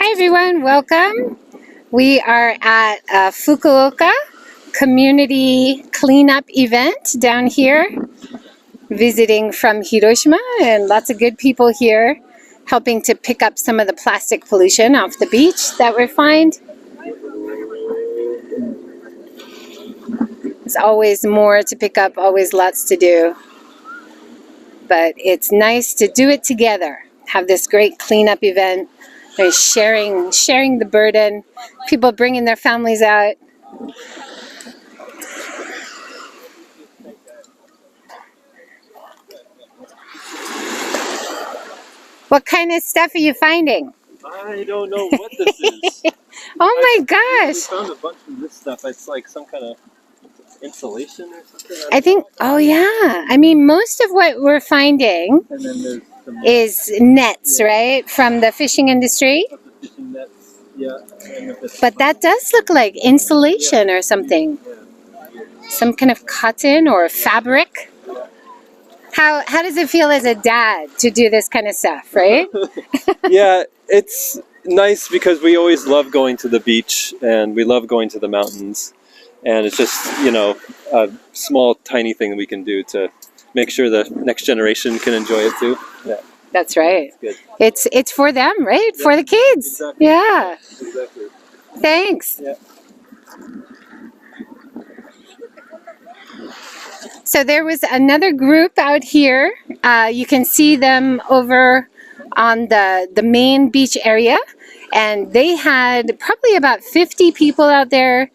Hi everyone, welcome. We are at a Fukuoka community cleanup event down here, visiting from Hiroshima, and lots of good people here helping to pick up some of the plastic pollution off the beach that we find. There's always more to pick up, always lots to do. But it's nice to do it together, have this great cleanup event. They're sharing the burden, people bringing their families out. What kind of stuff are you finding? I don't know what this is. Oh my gosh! We found a bunch of this stuff. It's like some kind of insulation or something. I think, oh yeah. I mean, most of what we're finding And then there's some is nets, right? From the fishing industry. of the fishing nets. Yeah. And if it's But that does look like insulation or something. Some kind of cotton or fabric. How does it feel as a dad to do this kind of stuff, right? Yeah, it's nice because we always love going to the beach and we love going to the mountains. And it's just, you know, a small, tiny thing that we can do to make sure the next generation can enjoy it too. Yeah, That's right. it's good. It's for them, right? For the kids. Exactly. Yeah. Exactly. Thanks. Yeah. So there was another group out here. You can see them over on the main beach area. And they had probably about 50 people out there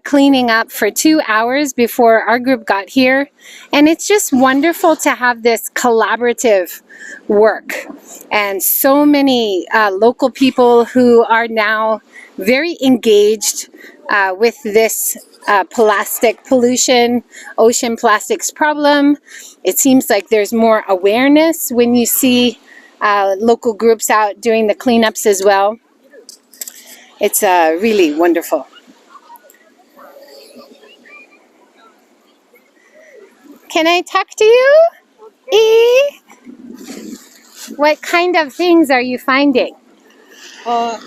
cleaning up for 2 hours before our group got here. And it's just wonderful to have this collaborative work. And so many local people who are now very engaged with this plastic pollution, ocean plastics problem. It seems like there's more awareness when you see local groups out doing the cleanups as well. It's really wonderful. Can I talk to you? E? What kind of things are you finding? 何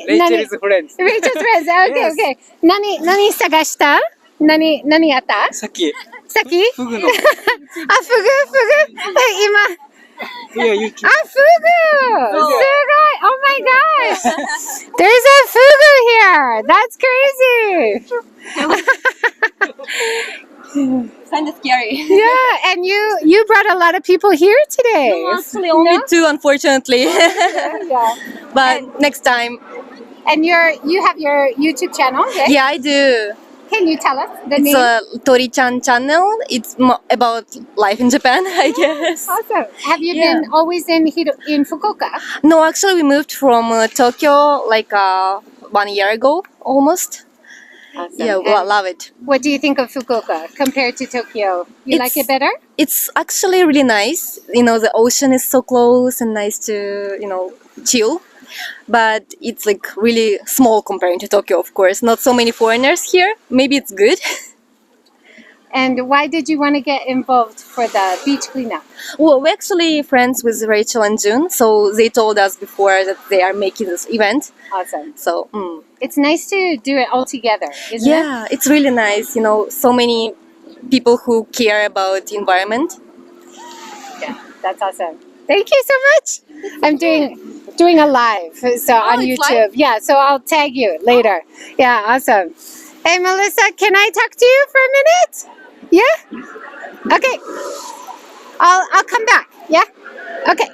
Rachel's friends. Rachel's friends. Okay, Yes. okay. 何探した？何あった？さっき、さっき？フグの。あ、フグ？今。いや、YouTube。あ、フグ！すごい！Oh my gosh! There's a fugu here! That's crazy! Kind of scary. Yeah, and you brought a lot of people here today. No, actually, only two, unfortunately. Yeah. But next time. And you have your YouTube channel, right? Yeah, I do. Can you tell us the It's name? a Tori-chan channel. It's about life in Japan, I guess. Awesome. Have you Yeah. been always in Fukuoka? No, actually, we moved from Tokyo like 1 year ago, almost. Awesome. Yeah, And well, love it. what do you think of Fukuoka compared to Tokyo? You like it better? It's actually really nice. You know, the ocean is so close and nice to, chill. But it's like really small comparing to Tokyo, of course. Not so many foreigners here. Maybe it's good. And why did you want to get involved for the beach cleanup? Well, we're actually friends with Rachel and June, so they told us before that they are making this event. Awesome. So, It's nice to do it all together, isn't it? yeah, it's really nice. You know, so many people who care about the environment. Yeah, that's awesome. Thank you so much. I'm doing a live so on it's YouTube. live? Yeah, so I'll tag you later. Yeah, awesome. Hey Melissa, can I talk to you for a minute? Yeah? Okay. I'll come back. Yeah? Okay.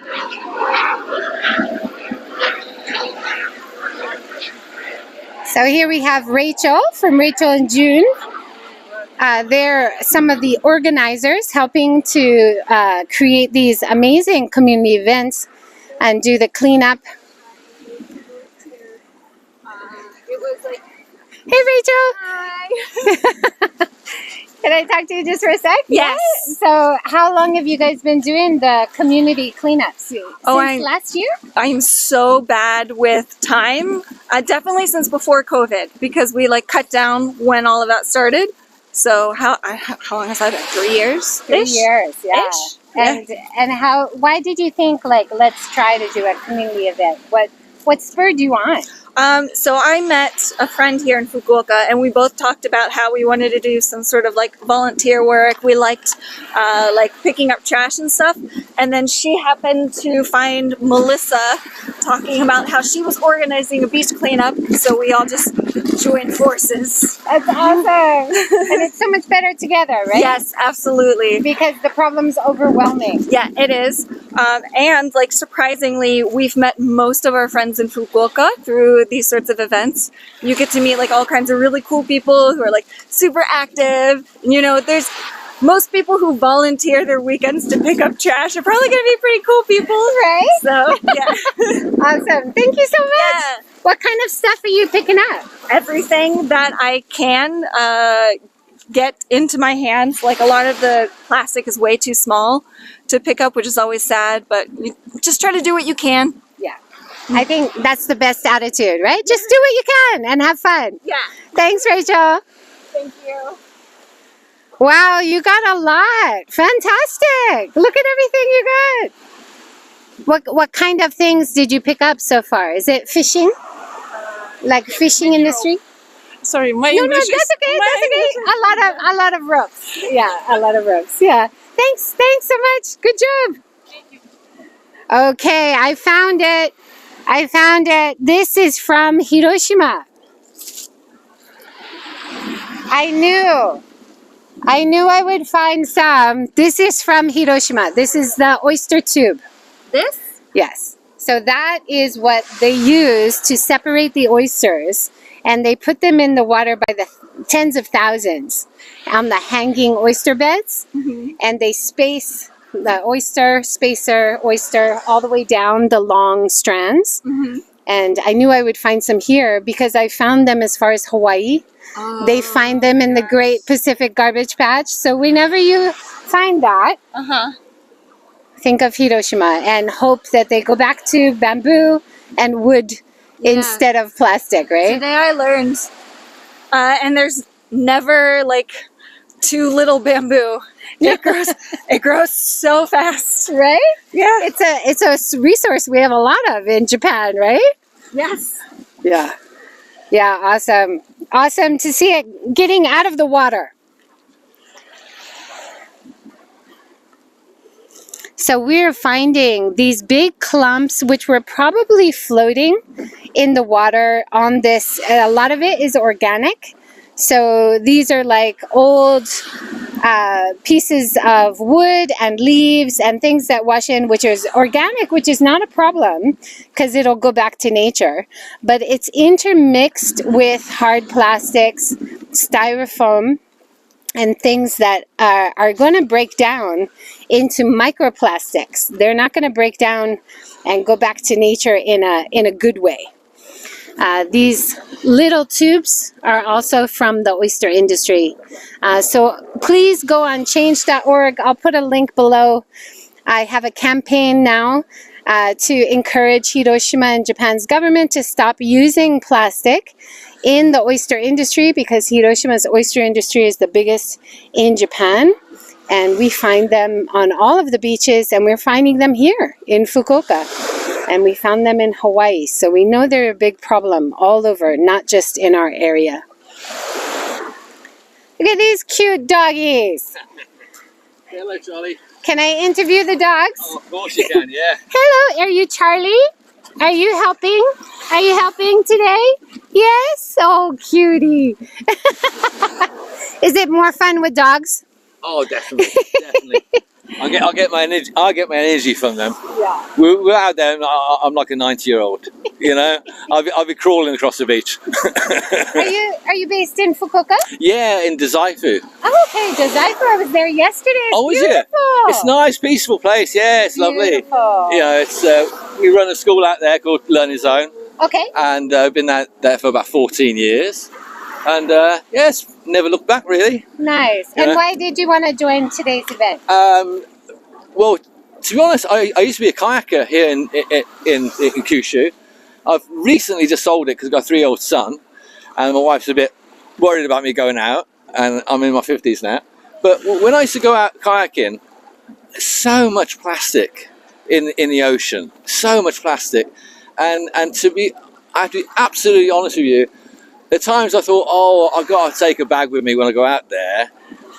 So here we have Rachel from Rachel and June. They're some of the organizers helping to create these amazing community events and do the cleanup. Hey Rachel! Hi. Can I talk to you just for a sec? Yes. Yeah? So how long have you guys been doing the community cleanups? Since last year? I'm so bad with time. Definitely since before COVID, because we cut down when all of that started. So how long has that been? 3 years? 3 years, yeah. And how? Why did you think like let's try to do a community event? What spurred you on? So I met a friend here in Fukuoka, and we both talked about how we wanted to do some sort of like volunteer work. We liked like picking up trash and stuff. And then she happened to find Melissa talking about how she was organizing a beach cleanup. So we all just joined forces. That's awesome, and it's so much better together, right? Yes, absolutely. Because the problem's overwhelming. Yeah, it is. And like surprisingly, we've met most of our friends in Fukuoka through these sorts of events. You get to meet like all kinds of really cool people who are like super active. You know, there's most people who volunteer their weekends to pick up trash are probably going to be pretty cool people, Right? So yeah, Awesome. Thank you so much. yeah. What kind of stuff are you picking up? Everything that I can get into my hands. Like a lot of the plastic is way too small to pick up, which is always sad. But you just try to do what you can. Yeah. I think that's the best attitude, right? Just do what you can and have fun. Yeah. Thanks, Rachel. Thank you. Wow, you got a lot. Fantastic. Look at everything you got. What kind of things did you pick up so far? Is it fishing? Like fishing industry? Sorry, my No, English that's okay. is, That's okay. A lot of ropes. Yeah, a lot of ropes. Yeah. Thanks so much. Good job. Okay, I found it. This is from Hiroshima. I knew I would find some. This is from Hiroshima. This is the oyster tube. This? Yes. So that is what they use to separate the oysters, and they put them in the water by the tens of thousands on the hanging oyster beds, and they space the oyster all the way down the long strands. And I knew I would find some here because I found them as far as Hawaii. They find them in the Great Pacific Garbage Patch. So whenever you find that, think of Hiroshima and hope that they go back to bamboo and wood instead of plastic, right? Today I learned, and there's never like too little bamboo. It grows so fast. Right? Yeah. It's a resource we have a lot of in Japan, right? Yes. Yeah. Yeah, awesome. Awesome to see it getting out of the water. So we're finding these big clumps, which were probably floating in the water on this. A lot of it is organic. So these are like old pieces of wood and leaves and things that wash in, which is organic, which is not a problem because it'll go back to nature. But it's intermixed with hard plastics, styrofoam, and things that are going to break down into microplastics. They're not going to break down and go back to nature in a good way. These little tubes are also from the oyster industry. So please go on change.org. I'll put a link below. I have a campaign now to encourage Hiroshima and Japan's government to stop using plastic in the oyster industry because Hiroshima's oyster industry is the biggest in Japan. And we find them on all of the beaches, and we're finding them here in Fukuoka. And we found them in Hawaii. So we know they're a big problem all over, not just in our area. Look at these cute doggies. Hello, Charlie. Can I interview the dogs? Oh, of course you can, yeah. Hello, are you Charlie? Are you helping? Are you helping today? Yes? Oh, cutie. Is it more fun with dogs? Oh, definitely, definitely. I'll get my energy from them. Yeah. We're out there. And I'm like a 90-year-old. You know, I'll be crawling across the beach. Are you based in Fukuoka? Yeah, in Dazaifu. Oh, okay. Dazaifu. I was there yesterday. It's beautiful. It's a nice, peaceful place. Yeah, it's lovely. Beautiful. You know, it's we run a school out there called Learning Zone, Okay. and I've been there for about 14 years. And yes, never looked back really. Nice. Yeah. And why did you want to join today's event? Well, to be honest, I used to be a kayaker here in Kyushu. I've recently just sold it because I've got a 3-year-old son, and my wife's a bit worried about me going out, and I'm in my 50s now. But when I used to go out kayaking, so much plastic in the ocean, so much plastic, and I have to be absolutely honest with you. At times I thought, oh, I've got to take a bag with me when I go out there,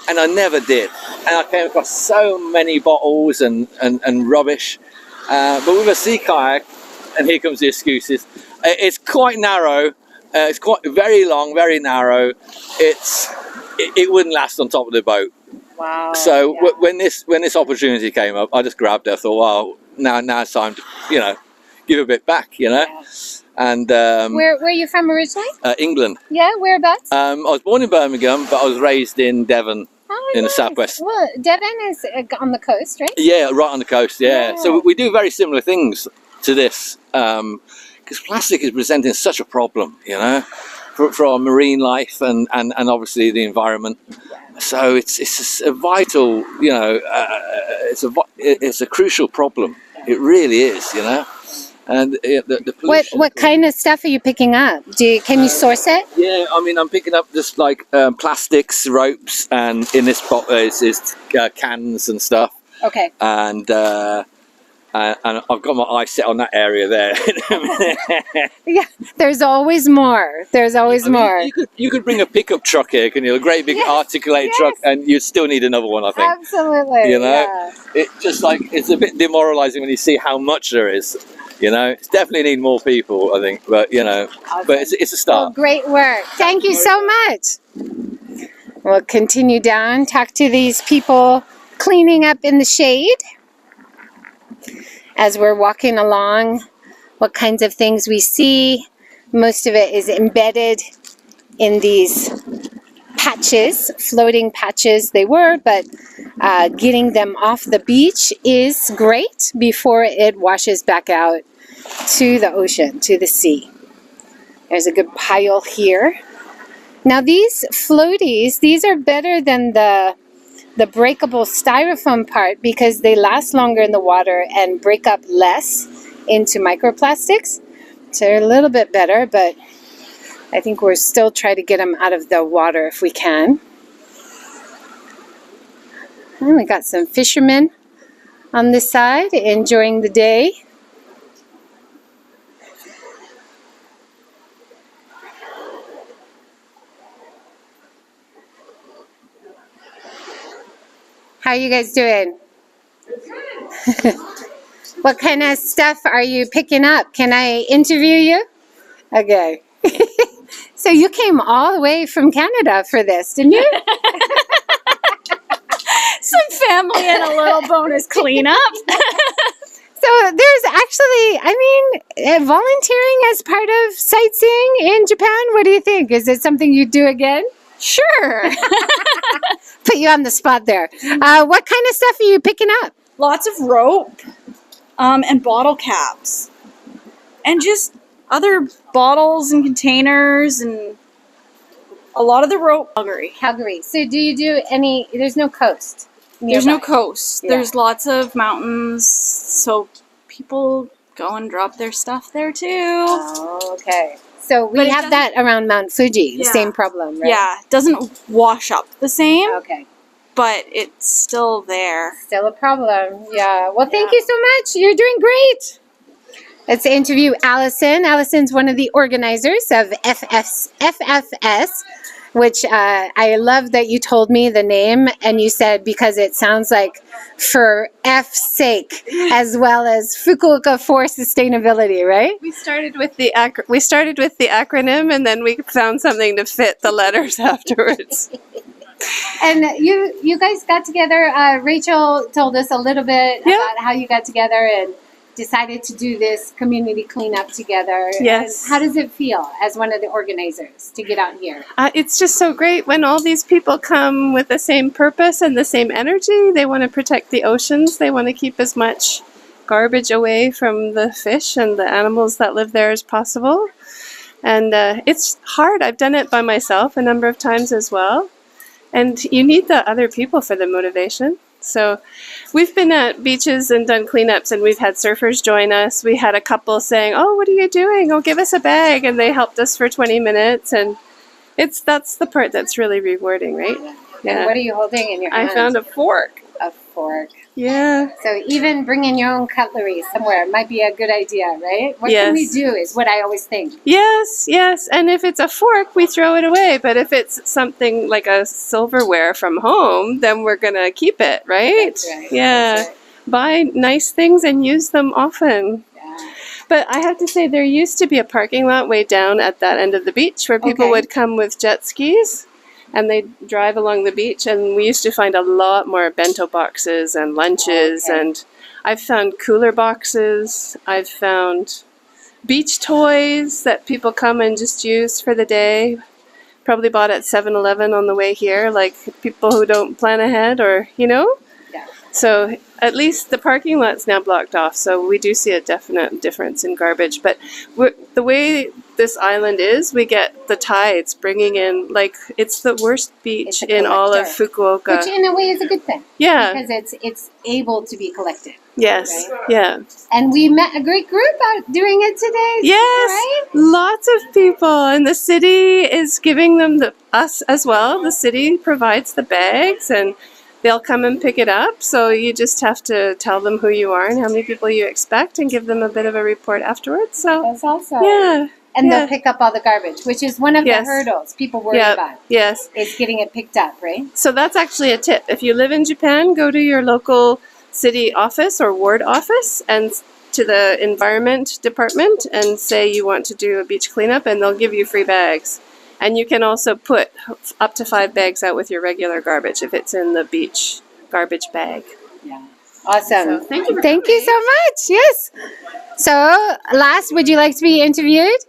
and I never did. And I came across so many bottles and rubbish. But with a sea kayak, and here comes the excuses, it's quite narrow. It's quite very long, very narrow. It wouldn't last on top of the boat. Wow. So when this opportunity came up, I just grabbed it. I thought, well, now it's time to, give a bit back, Yeah. And Where are you from originally? England. Yeah, whereabouts? I was born in Birmingham, but I was raised in Devon, in the nice. southwest. Well, Devon is on the coast, right? Yeah, right on the coast. Yeah. Yeah. So we do very similar things to this, because plastic is presenting such a problem, for our marine life and obviously the environment. So it's a vital, it's a crucial problem. It really is, And the pollution. What kind of stuff are you picking up? Can you source it? Yeah, I mean, I'm picking up just like plastics, ropes, and in this pot is cans and stuff. Okay. And I've got my eye set on that area there. Yeah, there's always more. There's always more. You could bring a pickup truck here, can you? A great big Yes, articulated yes. truck, and you'd still need another one, I think. Absolutely. Yeah. It just it's a bit demoralizing when you see how much there is. It's definitely need more people, I think, but Awesome. but it's a Well, start. great work. Thank you so much. We'll continue down, talk to these people cleaning up in the shade. As we're walking along, what kinds of things we see. Most of it is embedded in these patches, floating patches they were, but getting them off the beach is great before it washes back out to the ocean, to the sea. There's a good pile here. Now these floaties, these are better than the breakable styrofoam part because they last longer in the water and break up less into microplastics. So they're a little bit better, but I think we're still trying to get them out of the water if we can. And we got some fishermen on this side enjoying the day. How are you guys doing? What kind of stuff are you picking up? Can I interview you? Okay. So you came all the way from Canada for this, didn't you? Some family and a little bonus cleanup. So there's actually, volunteering as part of sightseeing in Japan. What do you think? Is it something you'd do again? Sure. Put you on the spot there. What kind of stuff are you picking up? Lots of rope and bottle caps. And just other bottles and containers and a lot of the rope. Calgary. So do you do any, there's no coast nearby. There's no coast. Yeah. There's lots of mountains, so people go and drop their stuff there too. Oh, okay. So But we it have that around Mount Fuji, the Yeah. same problem, right? Yeah, it doesn't wash up the same, Okay. but it's still there. Still a problem. Yeah. Well, thank you so much. You're doing great. Let's interview Allison. Allison's one of the organizers of FFS, which I love that you told me the name and you said because it sounds like for F's sake, as well as Fukuoka for sustainability, right? We started with the acronym, and then we found something to fit the letters afterwards. And you guys got together. Rachel told us a little bit about how you got together and decided to do this community cleanup together. Yes. And how does it feel as one of the organizers to get out here? It's just so great when all these people come with the same purpose and the same energy. They want to protect the oceans. They want to keep as much garbage away from the fish and the animals that live there as possible. And it's hard. I've done it by myself a number of times as well. And you need the other people for the motivation. So we've been at beaches and done cleanups, and we've had surfers join us. We had a couple saying, "Oh, what are you doing? Oh, give us a bag." And they helped us for 20 minutes. And that's the part that's really rewarding, right? And what are you holding in your hand? I found a fork. A fork. Yeah. So even bringing your own cutlery somewhere might be a good idea, right? What can we Yes. do is what I always think. Yes, yes. And if it's a fork, we throw it away. But if it's something like a silverware from home, then we're going to keep it, right? That's right. Yeah. That's right. Buy nice things and use them often. Yeah. But I have to say, there used to be a parking lot way down at that end of the beach where people Okay. would come with jet skis and they'd drive along the beach. And we used to find a lot more bento boxes and lunches. Okay. And I've found cooler boxes. I've found beach toys that people come and just use for the day. Probably bought at 7-Eleven on the way here, like people who don't plan ahead or, you know? Yeah. So at least the parking lot's now blocked off, so we do see a definite difference in garbage. But the way this island is, we get the tides bringing in, like, it's the worst beach It's a in all of collector. Fukuoka. Which in a way is a good thing. Yeah. Because it's able to be collected. Yes. Right. Yeah. And we met a great group out doing it today. Yes. Right? Lots of people, and the city is giving them us as well. The city provides the bags, and they'll come and pick it up. So you just have to tell them who you are and how many people you expect, and give them a bit of a report afterwards. So That's awesome. yeah. And yeah. they'll pick up all the garbage, which is one of Yes. the hurdles people worry Yeah. about, Yes. is getting it picked up, right? So that's actually a tip. If you live in Japan, go to your local city office or ward office and to the environment department and say you want to do a beach cleanup, and they'll give you free bags. And you can also put up to 5 bags out with your regular garbage if it's in the beach garbage bag. Yeah. Awesome. So thank you for Thank you so much. Yes. So, last, would you like to be interviewed?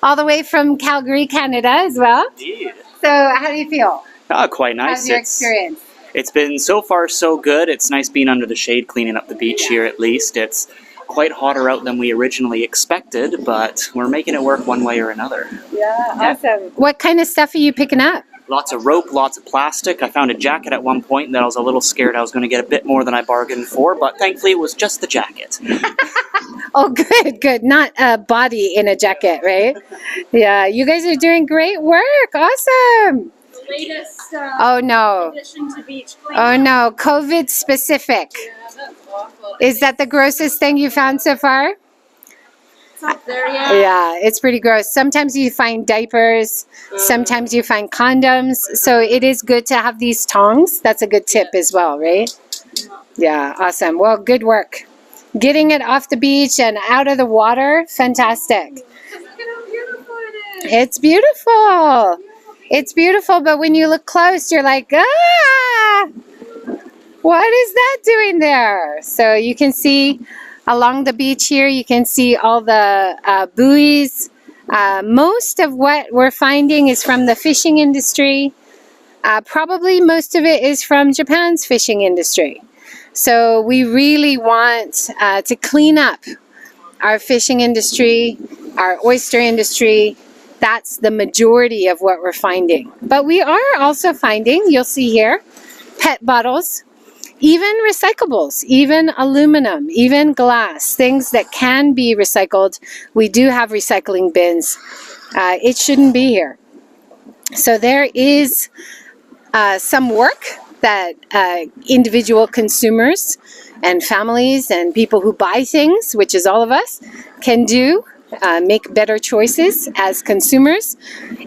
All the way from Calgary, Canada as well. Indeed. So, how do you feel? Quite nice. How's your experience? It's been so far so good. It's nice being under the shade, cleaning up the beach here at least. It's quite hotter out than we originally expected, but we're making it work one way or another. Yeah, awesome. What kind of stuff are you picking up? Lots of rope, lots of plastic. I found a jacket at one point, and then I was a little scared I was going to get a bit more than I bargained for, but thankfully it was just the jacket. Oh, good, good. Not a body in a jacket, right? Yeah, you guys are doing great work. Awesome. Latest Oh, no. addition to beach Oh, no. COVID specific. That's awful. Is that the grossest thing you found so far? It's up there, yeah. Yeah, it's pretty gross. Sometimes you find diapers, sometimes you find condoms. So it is good to have these tongs. That's a good tip as well, right? Yeah, awesome. Well, good work. Getting it off the beach and out of the water, fantastic. Look at how beautiful it is. It's beautiful. It's beautiful, but when you look close, you're like, ah! What is that doing there? So you can see along the beach here, you can see all the buoys. Most of what we're finding is from the fishing industry. Probably most of it is from Japan's fishing industry. So we really want to clean up our fishing industry, our oyster industry. That's the majority of what we're finding. But we are also finding, you'll see here, PET bottles, even recyclables, even aluminum, even glass, things that can be recycled. We do have recycling bins. It shouldn't be here. So there is some work that individual consumers and families and people who buy things, which is all of us, can do. Make better choices as consumers.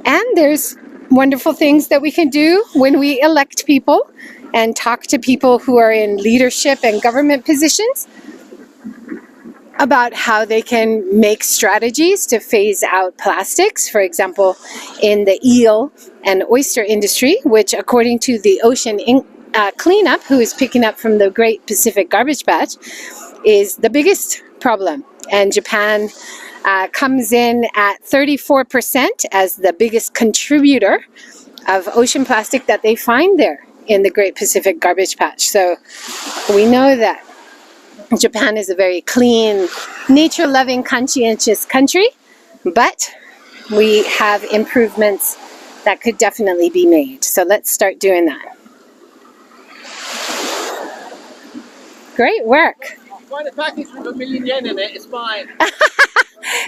And there's wonderful things that we can do when we elect people and talk to people who are in leadership and government positions about how they can make strategies to phase out plastics. For example, in the eel and oyster industry, which according to the Ocean Cleanup, who is picking up from the Great Pacific Garbage Patch, is the biggest problem. And Japan comes in at 34% as the biggest contributor of ocean plastic that they find there in the Great Pacific Garbage Patch. So we know that Japan is a very clean, nature-loving, conscientious country, but we have improvements that could definitely be made. So let's start doing that. Great work. Find a package with $1 million yen in it, it's fine.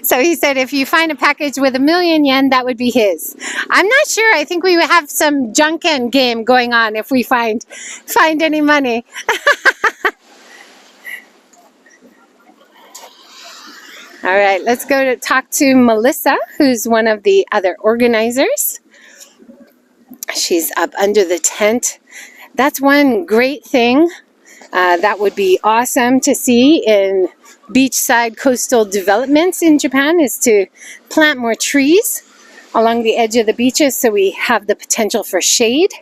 So he said if you find a package with 1,000,000 yen, that would be his. I'm not sure. I think we would have some junken game going on if we find any money. All right, let's go to talk to Melissa, who's one of the other organizers. She's up under the tent. That's one great thing that would be awesome to see in beachside coastal developments in Japan, is to plant more trees along the edge of the beaches so we have the potential for shade,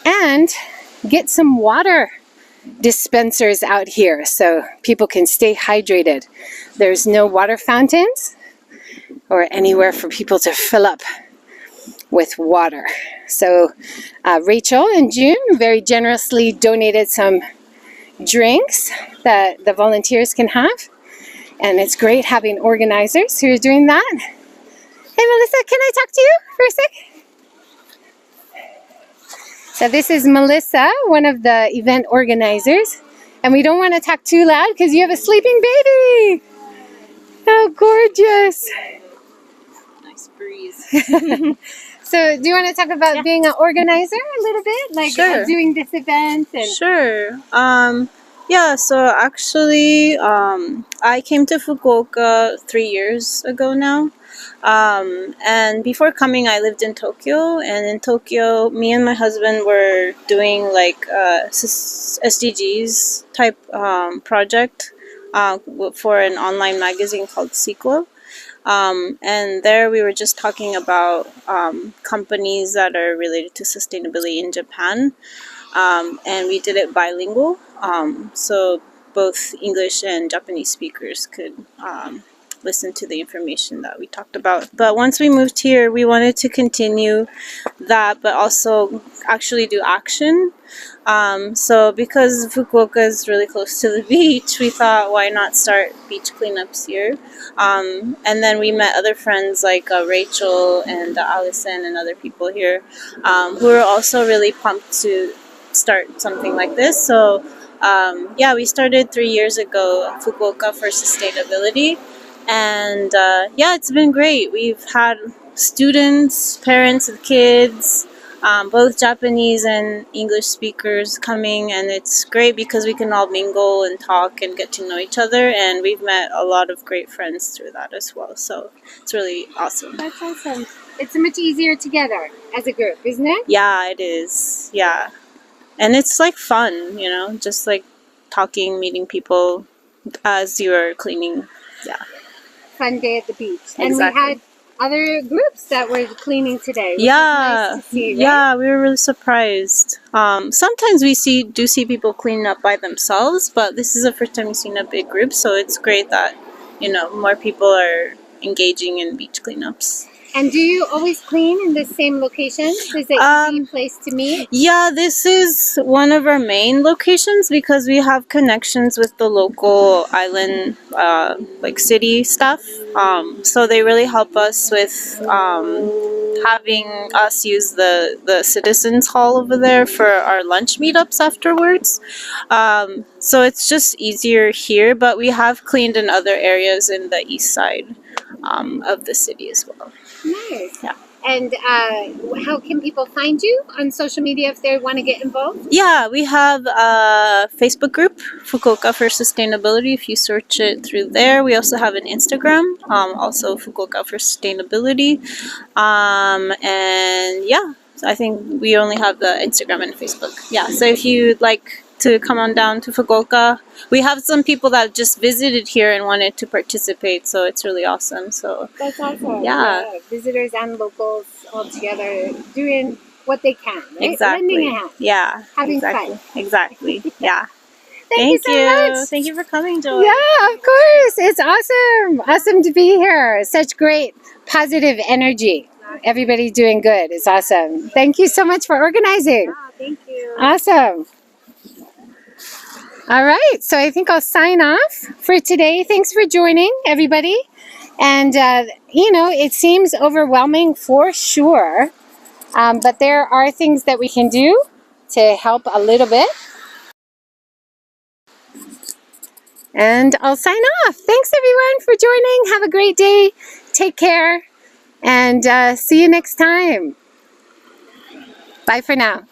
and get some water dispensers out here so people can stay hydrated. There's no water fountains or anywhere for people to fill up with water. So Rachel and June very generously donated some drinks that the volunteers can have, and it's great having organizers who are doing that. Hey Melissa, can I talk to you for a sec? So this is Melissa, one of the event organizers, and we don't want to talk too loud because you have a sleeping baby. How gorgeous. Nice breeze. So do you want to talk about being an organizer a little bit? Like Sure. doing this event? And Sure. Yeah, so actually, I came to Fukuoka 3 years ago now. And before coming, I lived in Tokyo. And in Tokyo, me and my husband were doing like SDGs type project for an online magazine called Sequel. And there we were just talking about companies that are related to sustainability in Japan. And we did it bilingual, so both English and Japanese speakers could listen to the information that we talked about. But once we moved here, we wanted to continue that, but also actually do action. So because Fukuoka is really close to the beach, we thought, why not start beach cleanups here? And then we met other friends like Rachel and Allison and other people here who are also really pumped to start something like this. So yeah, we started 3 years ago, Fukuoka for Sustainability. And yeah, it's been great. We've had students, parents of kids, both Japanese and English speakers coming, and it's great because we can all mingle and talk and get to know each other, and we've met a lot of great friends through that as well. So it's really awesome. that's awesome. It's much easier together as a group, isn't it? Yeah, it is. Yeah. And it's like fun, you know, just like talking, meeting people as you're cleaning. Yeah. Fun day at the beach. And Exactly. we had other groups that were cleaning today, which Yeah, is nice to see, right? yeah, we were really surprised. Sometimes we do see people cleaning up by themselves, but this is the first time we've seen a big group, so it's great that, you know, more people are engaging in beach cleanups. And do you always clean in the same location? Is it an easy place to meet? Yeah, this is one of our main locations because we have connections with the local island, like city staff. So they really help us with having us use the citizens hall over there for our lunch meetups afterwards. So it's just easier here, but we have cleaned in other areas in the east side of the city as well. Nice. Yeah. And how can people find you on social media if they want to get involved? Yeah, we have a Facebook group, Fukuoka for Sustainability, if you search it through there. We also have an Instagram, also Fukuoka for Sustainability. And yeah, I think we only have the Instagram and Facebook. Yeah, so if you'd like to come on down to Fukuoka, we have some people that just visited here and wanted to participate, so it's really awesome. So That's awesome. Yeah. Visitors and locals all together doing what they can, right? exactly. Lending a hand. Yeah, Having exactly. fun. Exactly. Yeah. Thank you so much. Thank you for coming, Joy. Yeah, of course. It's awesome. Awesome to be here. Such great positive energy. Everybody doing good. It's awesome. Thank you so much for organizing. Thank you. Awesome. All right. So I think I'll sign off for today. Thanks for joining, everybody. And, you know, it seems overwhelming for sure. But there are things that we can do to help a little bit. And I'll sign off. Thanks everyone for joining. Have a great day. Take care. And see you next time. Bye for now.